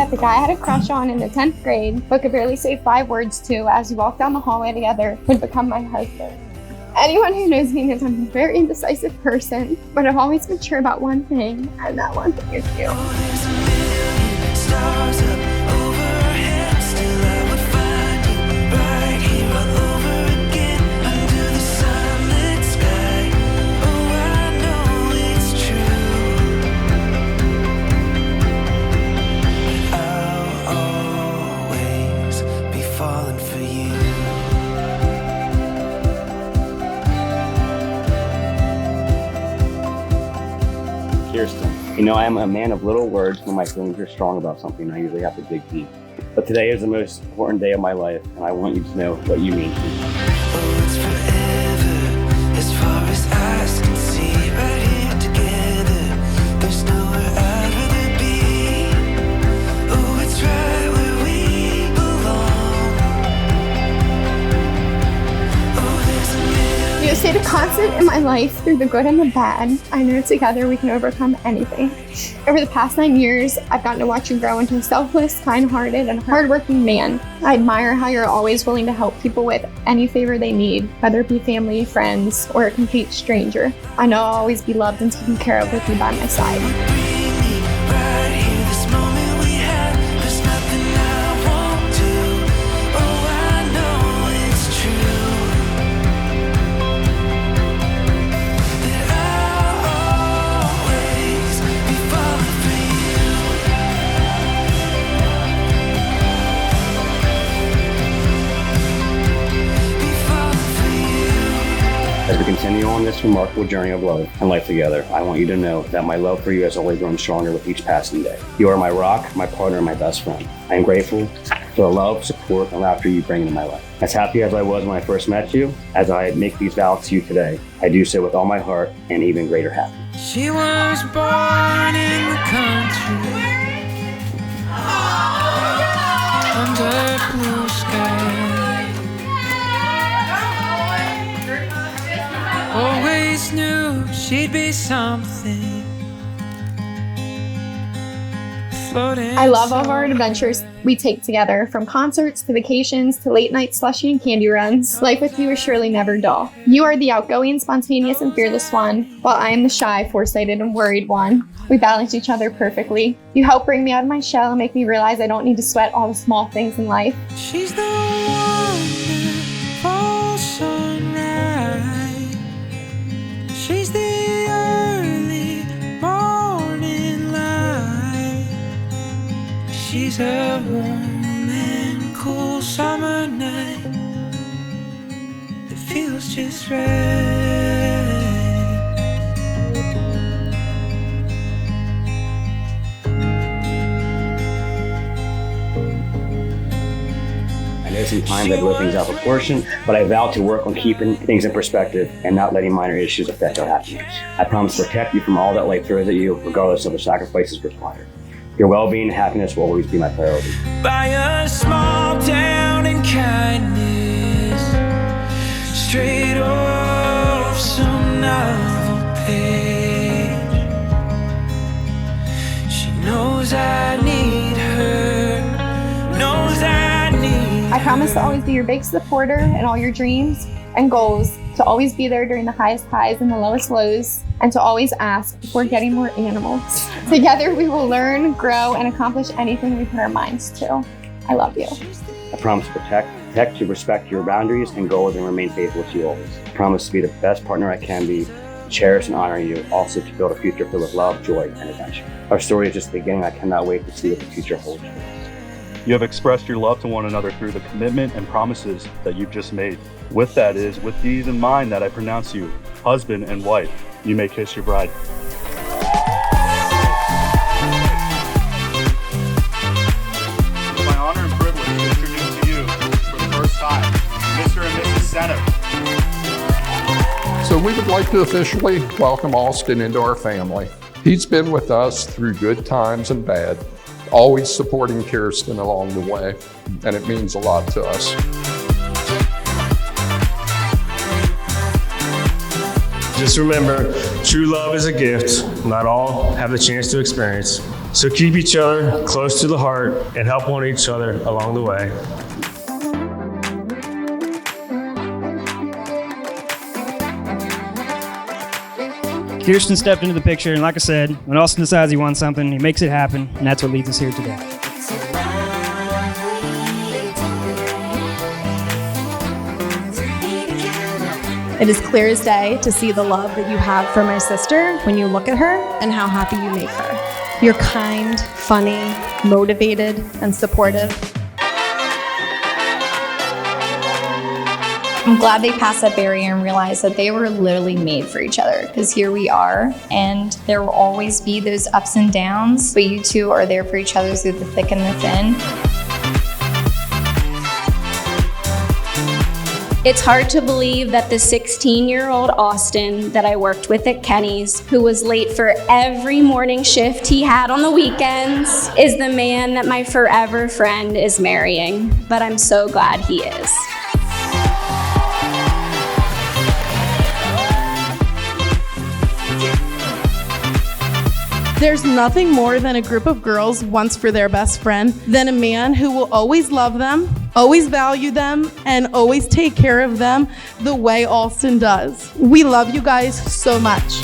met the guy I had a crush on in the 10th grade, but could barely say 5 words to as we walked down the hallway together, would become my husband. Anyone who knows me knows I'm a very indecisive person, but I've always been sure about one thing, and that one thing is you. Kiersten, you know, I am a man of little words. When my feelings are strong about something, I usually have to dig deep. But today is the most important day of my life, and I want you to know what you mean to me. Oh, it's forever, as far as eyes can see, right here together. There's nowhere I'd rather be. Oh, it's right where we belong. Oh, there's a million. You stayed a constant in my life through the good and the bad. I know together we can overcome anything. Over the past 9 years, I've gotten to watch you grow into a selfless, kind-hearted, and hardworking man. I admire how you're always willing to help people with any favor they need, whether it be family, friends, or a complete stranger. I know I'll always be loved and taken care of with you by my side. Bring me right here, this moment we have. There's nothing I won't do. Oh, I know it's true. That I'll always be falling for you. Be falling for you. As we continue on this remarkable journey of love and life together, I want you to know that my love for you has only grown stronger with each passing day. You are my rock, my partner, and my best friend. I am grateful for the love, support, and laughter you bring into my life. As happy as I was when I first met you, as I make these vows to you today, I do so with all my heart and even greater happiness. She was born in the country, under blue sky. Always knew she'd be something. Floating. I love all of our adventures we take together, from concerts to vacations to late night slushy and candy runs. Life with you is surely never dull. You are the outgoing, spontaneous, and fearless one, while I am the shy, foresighted, and worried one. We balance each other perfectly. You help bring me out of my shell and make me realize I don't need to sweat all the small things in life. She's the one that falls sunrise. She's the early morning light. She's a warm and cool summer night that feels just right. I know sometimes I blow things out of proportion, but I vow to work on keeping things in perspective and not letting minor issues affect our happiness. I promise to protect you from all that life throws at you, regardless of the sacrifices required. Your well-being and happiness will always be my priority. By a small town in kindness, straight off some novel page. She knows I need her, knows I need I promise to always be your big supporter in all your dreams and goals, to always be there during the highest highs and the lowest lows, and to always ask before getting more animals. Together we will learn, grow, and accomplish anything we put our minds to. I love you. I promise to protect, to respect your boundaries and goals and remain faithful to you always. I promise to be the best partner I can be, to cherish and honor you, also to build a future filled with love, joy, and adventure. Our story is just the beginning. I cannot wait to see what the future holds for us. You have expressed your love to one another through the commitment and promises that you've just made. With these in mind that I pronounce you husband and wife. You may kiss your bride. It's my honor and privilege to introduce to you for the first time, Mr. and Mrs. Senator. So we would like to officially welcome Austin into our family. He's been with us through good times and bad, always supporting Kiersten along the way, and it means a lot to us. Just remember, true love is a gift not all have the chance to experience. So keep each other close to the heart and help one each other along the way. Kiersten stepped into the picture, and like I said, when Austin decides he wants something, he makes it happen, and that's what leads us here today. It is clear as day to see the love that you have for my sister when you look at her and how happy you make her. You're kind, funny, motivated, and supportive. I'm glad they passed that barrier and realized that they were literally made for each other, because here we are, and there will always be those ups and downs, but you two are there for each other through the thick and the thin. It's hard to believe that the 16-year-old Austin that I worked with at Kenny's, who was late for every morning shift he had on the weekends, is the man that my forever friend is marrying. But I'm so glad he is. There's nothing more than a group of girls wants for their best friend than a man who will always love them, always value them, and always take care of them the way Austin does. We love you guys so much.